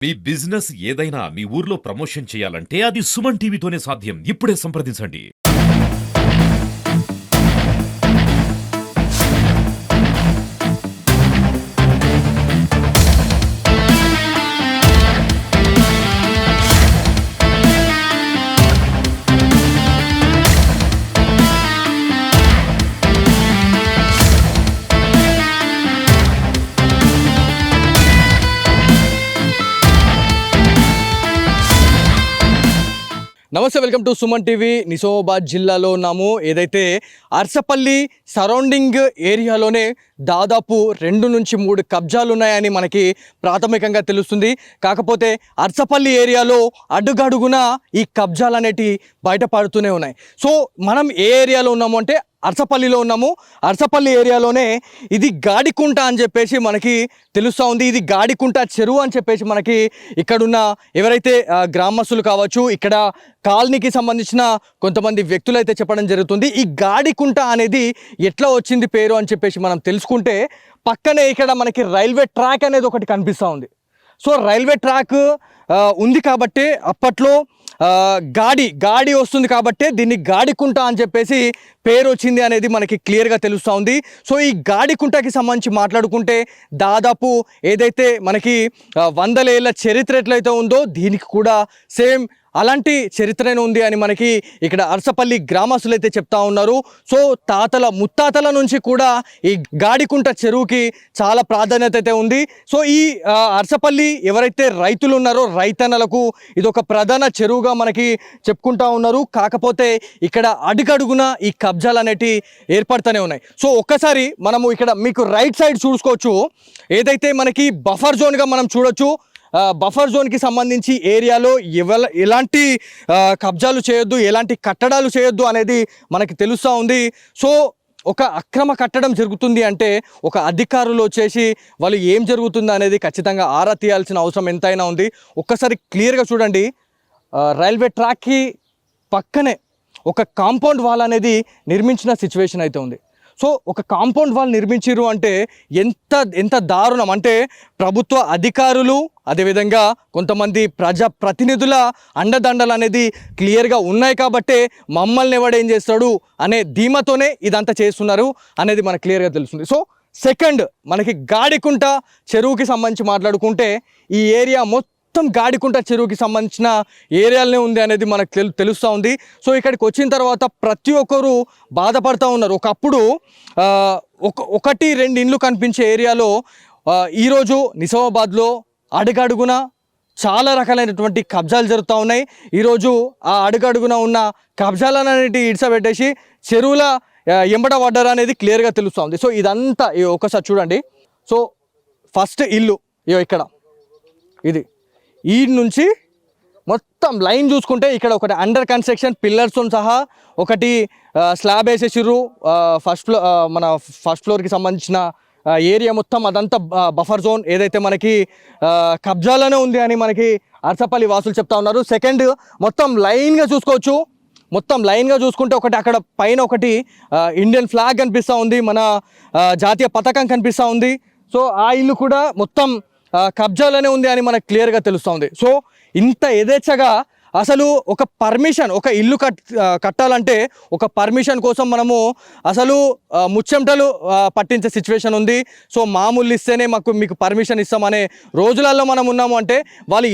మీ business ఏదైనా మీ ఊర్లో promotion చేయాలంటే అది సుమన్ టీవీతోనే సాధ్యం. ఇప్పుడే సంప్రదించండి. నమస్తే, welcome to Suman TV. Nizamabad జిల్లాలో ఉన్నాము. ఏదైతే అర్సపల్లి సరౌండింగ్ ఏరియాలోనే దాదాపు 2 నుంచి 3 కబ్జాలు ఉన్నాయని మనకి ప్రాథమికంగా తెలుస్తుంది. కాకపోతే అర్సపల్లి ఏరియాలో అడుగడుగున ఈ కబ్జాలు అనేటివి బయటపడుతూనే ఉన్నాయి. సో మనం ఏ ఏరియాలో ఉన్నాము అంటే అర్సపల్లిలో ఉన్నాము. అర్సపల్లి ఏరియాలోనే ఇది గాడికుంట అని చెప్పేసి మనకి తెలుస్తూ ఉంది. ఇది గాడికుంట చెరువు అని చెప్పేసి మనకి ఇక్కడున్న ఎవరైతే గ్రామస్తులు కావచ్చు, ఇక్కడ కాలనీకి సంబంధించిన కొంతమంది వ్యక్తులు అయితే చెప్పడం జరుగుతుంది. ఈ గాడికుంట అనేది ఎట్లా వచ్చింది పేరు అని చెప్పేసి మనం తెలుసుకుంటే, పక్కనే ఇక్కడ మనకి రైల్వే ట్రాక్ అనేది ఒకటి కనిపిస్తూ ఉంది. సో రైల్వే ట్రాక్ ఉంది కాబట్టి అప్పట్లో గాడి వస్తుంది కాబట్టి దీన్ని గాడికుంట అని చెప్పేసి పేరు వచ్చింది అనేది మనకి క్లియర్గా తెలుస్తూ ఉంది. సో ఈ గాడికుంటకి సంబంధించి మాట్లాడుకుంటే దాదాపు ఏదైతే మనకి 100 ఏళ్ళ చరిత్ర ఎట్లయితే ఉందో దీనికి కూడా సేమ్ అలాంటి చరిత్రనే ఉంది అని మనకి ఇక్కడ అర్సపల్లి గ్రామస్తులు అయితే చెప్తా ఉన్నారు. సో ముత్తాతల నుంచి కూడా ఈ గాడికుంట చెరువుకి చాలా ప్రాధాన్యత అయితే ఉంది. సో ఈ అర్సపల్లి ఎవరైతే రైతులు ఉన్నారో రైతన్నలకు ఇది ఒక ప్రధాన చెరువుగా మనకి చెప్పుకుంటా ఉన్నారు. కాకపోతే ఇక్కడ అడుగడుగున ఈ కబ్జాలు అనేటివి ఏర్పడుతూనే ఉన్నాయి. సో ఒక్కసారి మనము ఇక్కడ మీకు రైట్ సైడ్ చూసుకోవచ్చు. ఏదైతే మనకి బఫర్ జోన్గా మనం చూడొచ్చు. బఫర్ జోన్కి సంబంధించి ఏరియాలో ఎలాంటి కబ్జాలు చేయొద్దు, ఎలాంటి కట్టడాలు చేయొద్దు అనేది మనకి తెలుస్తూ ఉంది. సో ఒక అక్రమ కట్టడం జరుగుతుంది అంటే ఒక అధికారులు వచ్చేసి వాళ్ళు ఏం జరుగుతుందో అనేది ఖచ్చితంగా ఆరా తీయాల్సిన అవసరం ఎంతైనా ఉంది. ఒక్కసారి క్లియర్గా చూడండి. రైల్వే ట్రాక్కి పక్కనే ఒక కాంపౌండ్ వాల్ అనేది నిర్మించిన సిచ్యువేషన్ అయితే ఉంది. సో ఒక కాంపౌండ్ వాల్ నిర్మించారు అంటే ఎంత దారుణం అంటే ప్రభుత్వ అధికారులు అదేవిధంగా కొంతమంది ప్రతినిధుల అండదండలు అనేది క్లియర్గా ఉన్నాయి కాబట్టే మమ్మల్ని ఎవడేం చేస్తాడు అనే ధీమతోనే ఇదంతా చేస్తున్నారు అనేది మనకు క్లియర్గా తెలుస్తుంది. సో సెకండ్ మనకి గాడికుంట చెరువుకి సంబంధించి మాట్లాడుకుంటే ఈ ఏరియా మొత్తం గాడికుంట చెరువుకి సంబంధించిన ఏరియాలనే ఉంది అనేది మనకు తెలుస్తూ ఉంది. సో ఇక్కడికి వచ్చిన తర్వాత ప్రతి ఒక్కరు బాధపడుతూ ఉన్నారు. ఒకప్పుడు 1-2 ఇండ్లు కనిపించే ఏరియాలో ఈరోజు నిజామాబాద్లో అడుగడుగున చాలా రకాలైనటువంటి కబ్జాలు జరుగుతూ ఉన్నాయి. ఈరోజు ఆ అడుగడుగున ఉన్న కబ్జాలను అనేటివి ఇడిసబెట్టేసి చెరువుల ఎంబడ పడ్డారు అనేది క్లియర్గా తెలుస్తూ ఉంది. సో ఇదంతా ఒకసారి చూడండి. సో ఫస్ట్ ఇల్లు ఇక్కడ ఇది ఈ నుంచి మొత్తం లైన్ చూసుకుంటే ఇక్కడ ఒకటి అండర్ కన్స్ట్రక్షన్ పిల్లర్స్తో సహా ఒకటి స్లాబ్ వేసేసిర్రు. మన ఫస్ట్ ఫ్లోర్కి సంబంధించిన ఏరియా మొత్తం అదంతా బఫర్ జోన్ ఏదైతే మనకి కబ్జాలోనే ఉంది అని మనకి అర్సపల్లి వాసులు చెప్తా ఉన్నారు. సెకండ్ మొత్తం లైన్గా చూసుకోవచ్చు. మొత్తం లైన్గా చూసుకుంటే ఒకటి అక్కడ పైన ఒకటి ఇండియన్ ఫ్లాగ్ కనిపిస్తూ ఉంది, మన జాతీయ పతాకం కనిపిస్తూ ఉంది. సో ఆ ఇల్లు కూడా మొత్తం కబ్జాలోనే ఉంది అని మనకు క్లియర్గా తెలుస్తూ ఉంది. సో ఇంత యథేచ్ఛగా అసలు ఒక పర్మిషన్ ఒక ఇల్లు కట్టాలంటే ఒక పర్మిషన్ కోసం మనము అసలు ముచ్చెమటలు పట్టించే సిచ్యువేషన్ ఉంది. సో మామూలు ఇస్తేనే మీకు పర్మిషన్ ఇస్తామనే రోజులలో మనం ఉన్నాము అంటే వాళ్ళు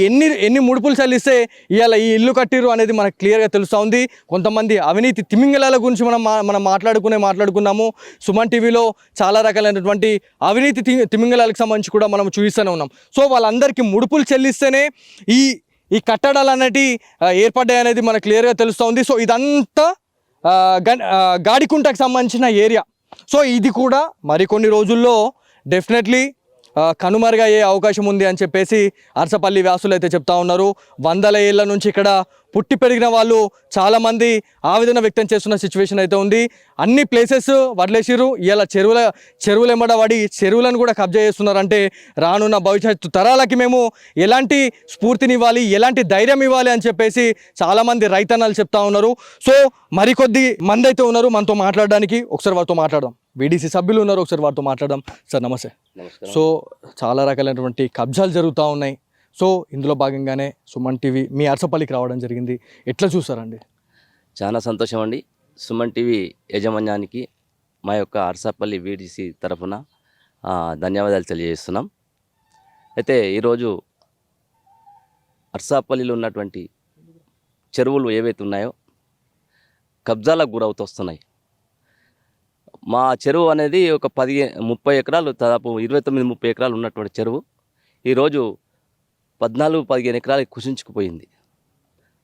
ఎన్ని ముడుపులు చెల్లిస్తే ఇవాళ ఈ ఇల్లు కట్టిరు అనేది మనకు క్లియర్గా తెలుస్తూ ఉంది. కొంతమంది అవినీతి తిమింగలాల గురించి మనం మాట్లాడుకున్నాము. సుమన్ టీవీలో చాలా రకాలైనటువంటి అవినీతి తిమింగలాలకు సంబంధించి కూడా మనం చూపిస్తూనే ఉన్నాం. సో వాళ్ళందరికీ ముడుపులు చెల్లిస్తేనే ఈ కట్టడాలు అనేటివి ఏర్పడ్డాయి అనేది మనకు క్లియర్గా తెలుస్తూ ఉంది. సో ఇదంతా గాడికుంటకు సంబంధించిన ఏరియా. సో ఇది కూడా మరికొన్ని రోజుల్లో డెఫినెట్లీ కనుమరుగయ్యే అవకాశం ఉంది అని చెప్పేసి అర్సపల్లి వ్యాసులు అయితే చెప్తా ఉన్నారు. 100 ఏళ్ళ నుంచి ఇక్కడ పుట్టి పెరిగిన వాళ్ళు చాలామంది ఆవేదన వ్యక్తం చేస్తున్న సిచ్యువేషన్ అయితే ఉంది. అన్ని ప్లేసెస్ వదిలేసిరు. ఇలా చెరువులు ఎంబడబడి చెరువులను కూడా కబ్జా చేస్తున్నారంటే రానున్న భవిష్యత్తు తరాలకి మేము ఎలాంటి స్ఫూర్తినివ్వాలి, ఎలాంటి ధైర్యం ఇవ్వాలి అని చెప్పేసి చాలామంది రైతన్నలు చెప్తా ఉన్నారు. సో మరికొద్ది మంది అయితే ఉన్నారు మనతో మాట్లాడడానికి. ఒకసారి వారితో మాట్లాడదాం. వీడీసీ సభ్యులు ఉన్నారు, ఒకసారి వారితో మాట్లాడదాం. సార్ నమస్తే. సో చాలా రకాలైనటువంటి కబ్జాలు జరుగుతూ ఉన్నాయి. సో ఇందులో భాగంగానే సుమన్ టీవీ మీ అరసపల్లికి రావడం జరిగింది. ఎట్లా చూసారండి? చాలా సంతోషం అండి. సుమన్ టీవీ యాజమాన్యానికి మా యొక్క అరసపల్లి వీడిసి తరఫున ధన్యవాదాలు తెలియజేస్తున్నాం. అయితే ఈరోజు అరసపల్లిలో ఉన్నటువంటి చెరువులు ఏవైతే ఉన్నాయో కబ్జాలకు గురవుతూ వస్తున్నాయి. మా చెరువు అనేది ఒక 30 ఎకరాలు, దాదాపు 29-30 ఎకరాలు ఉన్నటువంటి చెరువు ఈరోజు 14-15 ఎకరాలకు కుసించుకుపోయింది.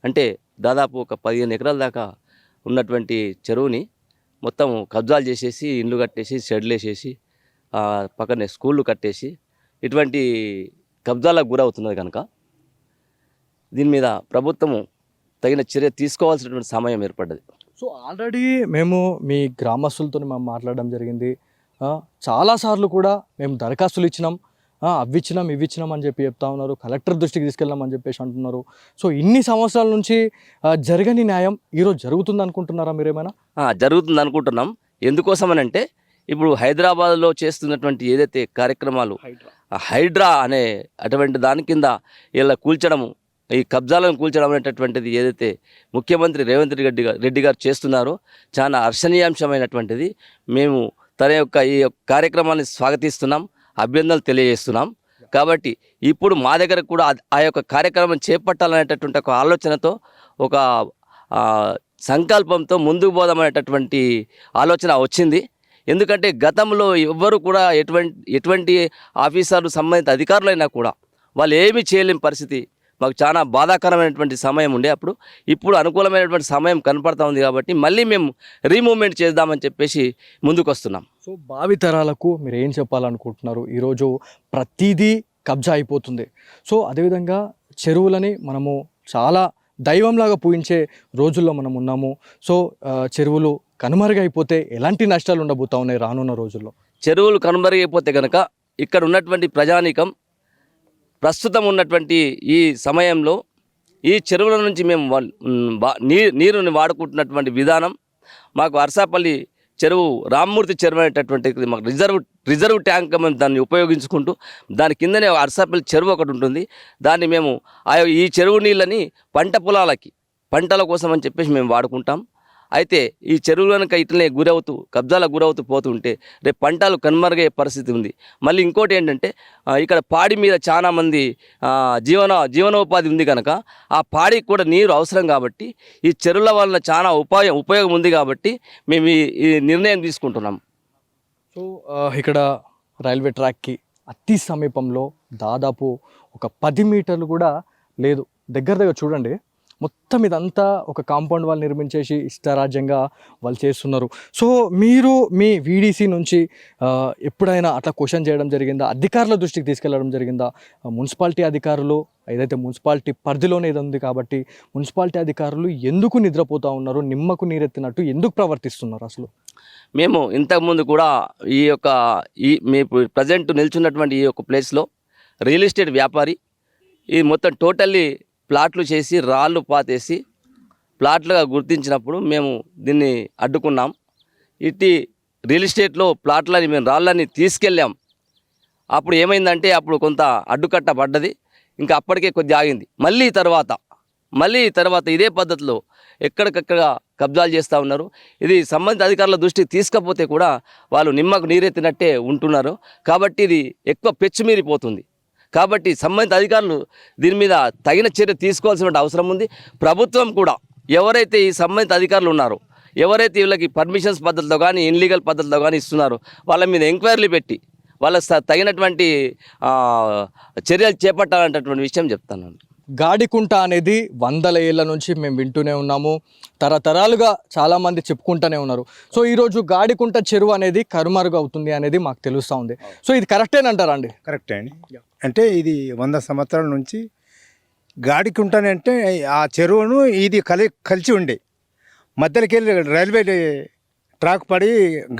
అంటే దాదాపు ఒక 15 ఎకరాల దాకా ఉన్నటువంటి చెరువుని మొత్తం కబ్జాలు చేసేసి ఇండ్లు కట్టేసి షెడ్లు వేసేసి పక్కనే స్కూళ్ళు కట్టేసి ఇటువంటి కబ్జాలకు గురవుతున్నది కనుక దీని మీద ప్రభుత్వము తగిన చర్య తీసుకోవాల్సినటువంటి సమయం ఏర్పడ్డది. సో ఆల్రెడీ మేము మీ గ్రామస్తులతో మేము మాట్లాడడం జరిగింది. చాలాసార్లు కూడా మేము దరఖాస్తులు ఇచ్చినాం, అవి ఇచ్చినాం అని చెప్పి చెప్తా ఉన్నారు. కలెక్టర్ దృష్టికి తీసుకెళ్ళామని చెప్పేసి అంటున్నారు. సో ఇన్ని సంవత్సరాల నుంచి జరగని న్యాయం ఈరోజు జరుగుతుంది అనుకుంటున్నారా మీరేమైనా? జరుగుతుంది అనుకుంటున్నాం. ఎందుకోసమనంటే ఇప్పుడు హైదరాబాద్లో చేస్తున్నటువంటి ఏదైతే కార్యక్రమాలు హైడ్రా అనే అటువంటి దాని కింద ఇలా కూల్చడము, ఈ కబ్జాలను కూల్చడం అనేటటువంటిది ఏదైతే ముఖ్యమంత్రి రేవంత్ రెడ్డి గారు చేస్తున్నారో చాలా హర్షణీయాంశమైనటువంటిది. మేము తన యొక్క ఈ కార్యక్రమాన్ని స్వాగతిస్తున్నాం, అభ్యర్థనలు తెలియజేస్తున్నాం. కాబట్టి ఇప్పుడు మా దగ్గర కూడా ఆ యొక్క కార్యక్రమం చేపట్టాలనేటటువంటి ఒక ఆలోచనతో, ఒక సంకల్పంతో ముందుకు పోదామనేటటువంటి ఆలోచన వచ్చింది. ఎందుకంటే గతంలో ఎవ్వరు కూడా ఎటువంటి ఆఫీసర్లు సంబంధిత అధికారులైనా కూడా వాళ్ళు ఏమీ చేయలేని పరిస్థితి మాకు చాలా బాధాకరమైనటువంటి సమయం ఉండే. ఇప్పుడు అనుకూలమైనటువంటి సమయం కనపడతా ఉంది. కాబట్టి మళ్ళీ మేము రీమూవ్మెంట్ చేద్దామని చెప్పేసి ముందుకు వస్తున్నాం. సో భావితరాలకు మీరు ఏం చెప్పాలనుకుంటున్నారు? ఈరోజు ప్రతిదీ కబ్జా అయిపోతుంది. సో అదేవిధంగా చెరువులని మనము చాలా దైవంలాగా పూజించే రోజుల్లో మనం ఉన్నాము. సో చెరువులు కనుమరుగైపోతే ఎలాంటి నష్టాలు ఉండబోతా ఉన్నాయి రానున్న రోజుల్లో? చెరువులు కనుమరుగైపోతే కనుక ఇక్కడ ఉన్నటువంటి ప్రజానీకం ప్రస్తుతం ఉన్నటువంటి ఈ సమయంలో ఈ చెరువుల నుంచి మేము నీరుని వాడుకుంటున్నటువంటి విధానం, మాకు అరసపల్లి చెరువు రామ్మూర్తి చెరువు అనేటటువంటి మాకు రిజర్వ్ ట్యాంక్ మేము దాన్ని ఉపయోగించుకుంటూ దాని కిందనే అరసపల్లి చెరువు ఒకటి ఉంటుంది. దాన్ని మేము ఈ చెరువు నీళ్ళని పంటల కోసం అని చెప్పేసి మేము వాడుకుంటాం. అయితే ఈ చెరువులు కనుక ఇట్లనే కబ్జాలకు గురవుతూ పోతుంటే రేపు పంటలు కనుమరుగయ్యే పరిస్థితి ఉంది. మళ్ళీ ఇంకోటి ఏంటంటే ఇక్కడ పాడి మీద చాలామంది జీవనోపాధి ఉంది కనుక ఆ పాడికి కూడా నీరు అవసరం. కాబట్టి ఈ చెరువుల వలన చాలా ఉపయోగం ఉంది. కాబట్టి మేము ఈ నిర్ణయం తీసుకుంటున్నాం. సో ఇక్కడ రైల్వే ట్రాక్కి అతి సమీపంలో దాదాపు ఒక 10 మీటర్లు కూడా లేదు. దగ్గర చూడండి, మొత్తం ఇదంతా ఒక కాంపౌండ్ వాళ్ళు నిర్మించేసి ఇష్టారాజ్యంగా వాళ్ళు చేస్తున్నారు. సో మీరు మీ వీడీసీ నుంచి ఎప్పుడైనా అట్లా క్వశ్చన్ చేయడం జరిగిందా? అధికారుల దృష్టికి తీసుకెళ్లడం జరిగిందా? మున్సిపాలిటీ అధికారులు ఏదైతే మున్సిపాలిటీ పరిధిలోనే ఇది ఉంది కాబట్టి మున్సిపాలిటీ అధికారులు ఎందుకు నిద్రపోతూ ఉన్నారు? నిమ్మకు నీరెత్తినట్టు ఎందుకు ప్రవర్తిస్తున్నారు? అసలు మేము ఇంతకుముందు కూడా మీ ప్రజెంట్ నిల్చున్నటువంటి ఈ యొక్క ప్లేస్లో రియల్ ఎస్టేట్ వ్యాపారి ఈ మొత్తం టోటల్లీ ప్లాట్లు చేసి రాళ్ళు పాతేసి ప్లాట్లుగా గుర్తించినప్పుడు మేము దీన్ని అడ్డుకున్నాం. ఇటు రియల్ ఎస్టేట్లో ప్లాట్లని మేము రాళ్ళని తీసుకెళ్ళాం. అప్పుడు ఏమైందంటే అప్పుడు కొంత అడ్డుకట్ట పడ్డది. ఇంకా అప్పటికే కొద్ది ఆగింది. మళ్ళీ తర్వాత ఇదే పద్ధతిలో ఎక్కడికక్కడ కబ్జాలు చేస్తూ ఉన్నారు. ఇది సంబంధిత అధికారుల దృష్టికి తీసుకపోతే కూడా వాళ్ళు నిమ్మకు నీరెత్తినట్టే ఉంటున్నారు. కాబట్టి ఇది ఎక్కువ పెచ్చుమీరిపోతుంది. కాబట్టి సంబంధిత అధికారులు దీని మీద తగిన చర్య తీసుకోవాల్సిన అవసరం ఉంది. ప్రభుత్వం కూడా ఎవరైతే ఈ సంబంధిత అధికారులు ఉన్నారో, ఎవరైతే వీళ్ళకి పర్మిషన్స్ పద్ధతిలో కానీ ఇన్లీగల్ పద్ధతిలో కానీ ఇస్తున్నారో వాళ్ళ మీద ఎంక్వైరీలు పెట్టి వాళ్ళ తగినటువంటి చర్యలు చేపట్టాలనేటటువంటి విషయం చెప్తాను. గాడికుంట అనేది 100 ఏళ్ల నుంచి మేము వింటూనే ఉన్నాము. తరతరాలుగా చాలామంది చెప్పుకుంటూనే ఉన్నారు. సో ఈరోజు గాడికుంట చెరువు అనేది కనుమరుగు అవుతుంది అనేది మాకు తెలుస్తూ ఉంది. సో ఇది కరెక్టేనంటారా అండి? కరెక్టే అండి. అంటే ఇది 100 సంవత్సరాల నుంచి గాడికుంటనంటే ఆ చెరువును ఇది కలిసి ఉండే మధ్యలోకి వెళ్ళి రైల్వే ట్రాక్ పడి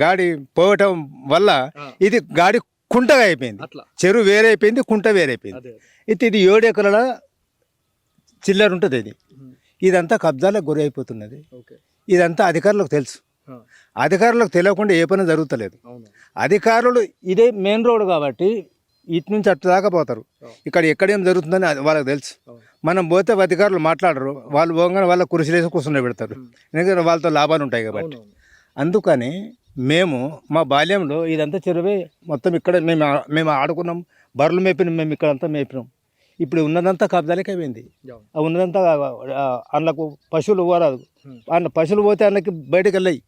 గాడి పోవటం వల్ల ఇది గాడి కుంటగా అయిపోయింది. చెరువు వేరే అయిపోయింది, కుంట వేరే అయిపోయింది. అయితే ఇది 7 ఎకరాల చిల్లర ఉంటుంది. ఇదంతా కబ్జాలకు గురి అయిపోతున్నది. ఇదంతా అధికారులకు తెలుసు. అధికారులకు తెలియకుండా ఏ పని జరుగుతలేదు. అధికారులు ఇదే మెయిన్ రోడ్ కాబట్టి ఇటు నుంచి అటు దాకా పోతారు. ఇక్కడ ఎక్కడేం జరుగుతుందని అది వాళ్ళకి తెలుసు. మనం పోతే అధికారులు మాట్లాడరు, వాళ్ళు పోగానే వాళ్ళ కుర్చీలేసి కూర్చుని పెడతారు, ఎందుకంటే వాళ్ళతో లాభాలు ఉంటాయి కాబట్టి. అందుకని మేము మా బాల్యంలో ఇదంతా చెరువే మొత్తం. ఇక్కడ మేము ఆడుకున్నాం, బర్రెలు మేపినాం, మేము ఇక్కడంతా మేపినాం. ఇప్పుడు ఉన్నదంతా కబ్జాలకి అయిపోయింది. ఉన్నదంతా అందులోకి పశువులు పోరాదు, అందులో పశువులు పోతే అందులోకి బయటకు వెళ్ళాయి,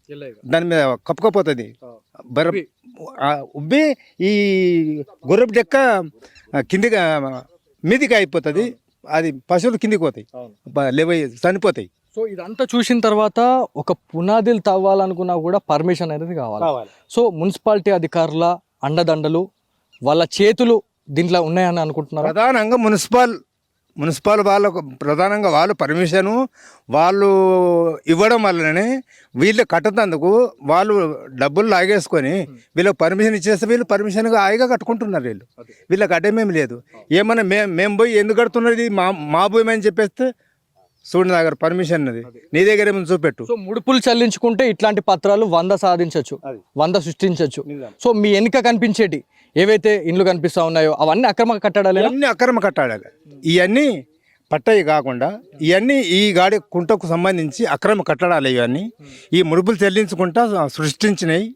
దాని మీద కప్పుకపోతుంది బర్రె ఉబ్బి ఈ గొర్రెపు డెక్క కిందికి మీదికి అయిపోతుంది. అది పశువులు కిందికి పోతాయి, లేవై చనిపోతాయి. సో ఇదంతా చూసిన తర్వాత ఒక పునాదులు తవ్వాలనుకున్నా కూడా పర్మిషన్ అనేది కావాలి. సో మున్సిపాలిటీ అధికారుల అండదండలు, వాళ్ళ చేతులు దీంట్లో ఉన్నాయని అనుకుంటున్నారు. ప్రధానంగా మున్సిపల్ వాళ్ళకు ప్రధానంగా వాళ్ళు పర్మిషను వాళ్ళు ఇవ్వడం వల్లనే వీళ్ళు కట్టతందుకు వాళ్ళు డబ్బులు లాగేసుకొని వీళ్ళకి పర్మిషన్ ఇచ్చేస్తే వీళ్ళు పర్మిషన్గా హాయిగా కట్టుకుంటున్నారు. వీళ్ళకి అడ్డమేమి లేదు. ఏమన్నా మేము పోయి ఎందుకు కడుతున్నది మా భూమి అని చెప్పేస్తే చూడండి దగ్గర పర్మిషన్ ఉన్నది, నీ దగ్గర ఏమైనా చూపెట్టు. సో ముడుపులు చెల్లించుకుంటే ఇట్లాంటి పత్రాలు 100 సాధించవచ్చు, 100 సృష్టించవచ్చు. సో మీ వెనుక కనిపించేటి ఏవైతే ఇండ్లు కనిపిస్తా ఉన్నాయో అవన్నీ అక్రమ కట్టడాలి, అన్ని అక్రమ కట్టాడాలి. ఇవన్నీ పట్టయి కాకుండా ఇవన్నీ ఈ గాడి కుంటకు సంబంధించి అక్రమ కట్టడాలు. ఇవన్నీ ఈ ముడుపులు చెల్లించుకుంటా సృష్టించినవి.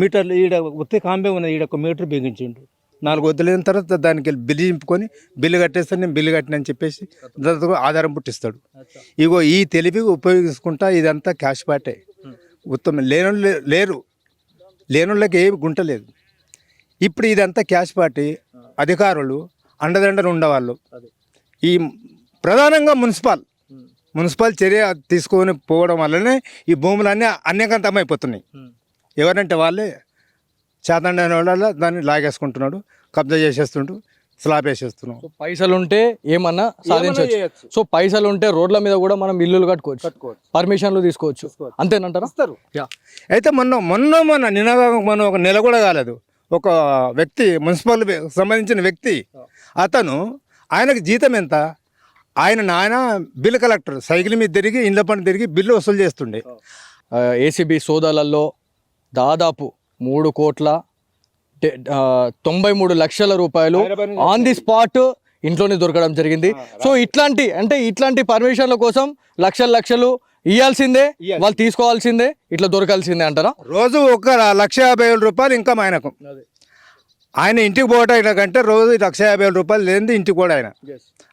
మీటర్లు ఈడ ఉత్తి కాంబే ఉన్నది, ఈడ 1 మీటర్ బిగించిండు. 4 వద్దులైన తర్వాత దానికి బిల్లు చింపుకొని బిల్లు కట్టేస్తాను, నేను బిల్లు కట్టినని చెప్పేసి దాంతో ఆధారం పుట్టిస్తాడు. ఇగో ఈ తెలివి ఉపయోగించుకుంటా ఇదంతా క్యాష్ పాటే. ఉత్తమం లేనోళ్ళకి ఏమి గుంట లేదు. ఇప్పుడు ఇదంతా క్యాష్ పార్టీ, అధికారులు అండదండలు ఉండేవాళ్ళు. ఈ ప్రధానంగా మున్సిపల్ చర్య తీసుకొని పోవడం వల్లనే ఈ భూములన్నీ అన్యకంతమైపోతున్నాయి. ఎవరంటే వాళ్ళే చేతండైన వాళ్ళ దాన్ని లాగేసుకుంటున్నాడు, కబ్జా చేసేస్తుండు, స్లాబ్ వేసేస్తున్నాం. పైసలు ఉంటే ఏమన్నా సాధించవచ్చు. సో పైసలు ఉంటే రోడ్ల మీద కూడా మనం ఇల్లులు కట్టుకోవచ్చు, పర్మిషన్లు తీసుకోవచ్చు, అంతేనంటారా? అయితే మొన్న ఒక నెల కూడా కాలేదు, ఒక వ్యక్తి మున్సిపల్ సంబంధించిన వ్యక్తి, అతను ఆయనకు జీతం ఎంత, ఆయన నాయన బిల్ కలెక్టర్, సైకిల్ మీద తిరిగి ఇండ్ల పని తిరిగి బిల్లు వసూలు చేస్తుండే. ఏసీబీ సోదాలలో దాదాపు 3,93,00,000 రూపాయలు ఆన్ ది స్పాట్ ఇంట్లోనే దొరకడం జరిగింది. సో ఇట్లాంటి పర్మిషన్ల కోసం లక్షలు ఇవ్వాల్సిందే, వాళ్ళు తీసుకోవాల్సిందే, ఇట్లా దొరకాల్సిందే అంటారా? రోజు 1,50,000 రూపాయలు ఇంకా ఆయనకు. ఆయన ఇంటికి పోవటం కంటే రోజు 1,50,000 రూపాయలు లేనిది ఇంటికి కూడా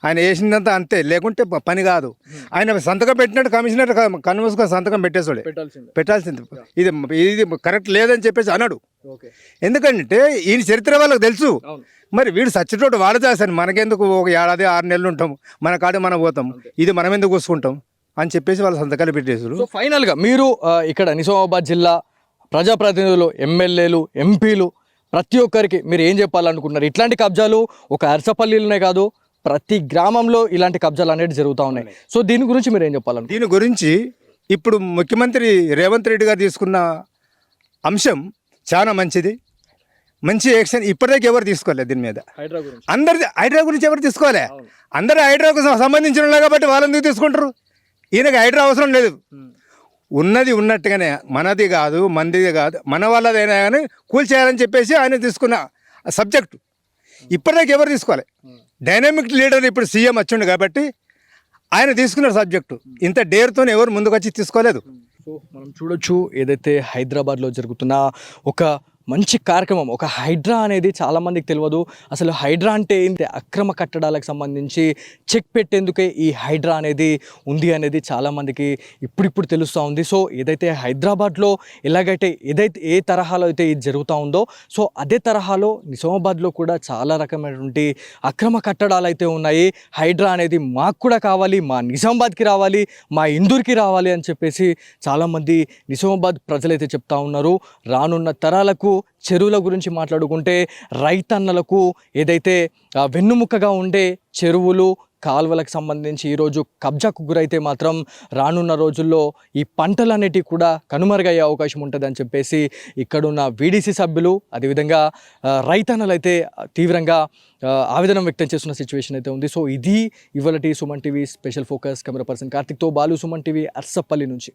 ఆయన వేసిందంతా అంతే, లేకుంటే పని కాదు. ఆయన సంతకం పెట్టినట్టు కమిషనర్ కన్వూసుకొని సంతకం పెట్టాల్సింది. ఇది కరెక్ట్ లేదని చెప్పేసి అన్నాడు. ఎందుకంటే ఈయన చరిత్ర వాళ్ళకి తెలుసు. మరి వీడు సచ్చిటోడు వాడు చేస్తాను, మనకెందుకు ఒక ఏడాది 6 నెలలు ఉంటాం, మన కాడ మనం పోతాం, ఇది మనం ఎందుకు కూసుకుంటాం అని చెప్పేసి వాళ్ళ సంతకాలు పెట్టేసారు. సో ఫైనల్గా మీరు ఇక్కడ నిజామాబాద్ జిల్లా ప్రజాప్రతినిధులు, ఎమ్మెల్యేలు, ఎంపీలు ప్రతి ఒక్కరికి మీరు ఏం చెప్పాలనుకుంటున్నారు? ఇట్లాంటి కబ్జాలు ఒక అరసపల్లిలోనే కాదు, ప్రతి గ్రామంలో ఇలాంటి కబ్జాలు అనేవి జరుగుతూ ఉన్నాయి. సో దీని గురించి మీరు ఏం చెప్పాలంటే? దీని గురించి ఇప్పుడు ముఖ్యమంత్రి రేవంత్ రెడ్డి గారు తీసుకున్న అంశం చాలా మంచిది, మంచి యాక్షన్. ఇప్పటిదాకా ఎవరు తీసుకోలేదు దీని మీద. హైడ్రా గురించి ఎవరు తీసుకోలే. అందరూ హైడ్రాకు సంబంధించిన వాళ్ళు కాబట్టి వాళ్ళు ఎందుకు తీసుకుంటారు? ఈయనకి హైడ్రా అవసరం లేదు. ఉన్నది ఉన్నట్టుగానే మనది కాదు, మందిది కాదు, మన వాళ్ళదైనా కానీ కూల్చేయాలని చెప్పేసి ఆయన తీసుకున్న సబ్జెక్టు ఇప్పటిదాకా ఎవరు తీసుకోవాలి. డైనామిక్ లీడర్ ఇప్పుడు సీఎం వచ్చిండు కాబట్టి ఆయన తీసుకున్న సబ్జెక్టు. ఇంత డేర్తో ఎవరు ముందుకు వచ్చి తీసుకోలేదు. సో మనం చూడొచ్చు, ఏదైతే హైదరాబాద్లో జరుగుతున్న ఒక మంచి కార్యక్రమం, ఒక హైడ్రా అనేది చాలామందికి తెలియదు. అసలు హైడ్రా అంటే ఏంటి, అక్రమ కట్టడాలకు సంబంధించి చెక్ పెట్టేందుకే ఈ హైడ్రా అనేది ఉంది అనేది చాలామందికి ఇప్పుడిప్పుడు తెలుస్తూ ఉంది. సో ఏదైతే హైదరాబాద్లో ఏ తరహాలో అయితే ఇది జరుగుతూ ఉందో, సో అదే తరహాలో నిజామాబాద్లో కూడా చాలా రకమైనటువంటి అక్రమ కట్టడాలు అయితే ఉన్నాయి. హైడ్రా అనేది మాకు కూడా కావాలి, మా నిజామాబాద్కి రావాలి, మా ఇందూర్కి రావాలి అని చెప్పేసి చాలామంది నిజామాబాద్ ప్రజలైతే చెప్తా ఉన్నారు. రానున్న తరాలకు చెరువుల గురించి మాట్లాడుకుంటే రైతన్నలకు ఏదైతే వెన్నుముక్కగా ఉండే చెరువులు, కాలువలకు సంబంధించి ఈరోజు కబ్జాకు గురైతే మాత్రం రానున్న రోజుల్లో ఈ పంటలు అనేటివి కూడా కనుమరుగయ్యే అవకాశం ఉంటుందని చెప్పేసి ఇక్కడున్న వీడీసీ సభ్యులు, అదేవిధంగా రైతన్నలు అయితే తీవ్రంగా ఆవేదన వ్యక్తం చేస్తున్న సిచ్యువేషన్ అయితే ఉంది. సో ఇది ఇవాళ Suman TV special focus. Camera person కార్తిక్తో బాలు, సుమన్ టీవీ, అర్సపల్లి నుంచి.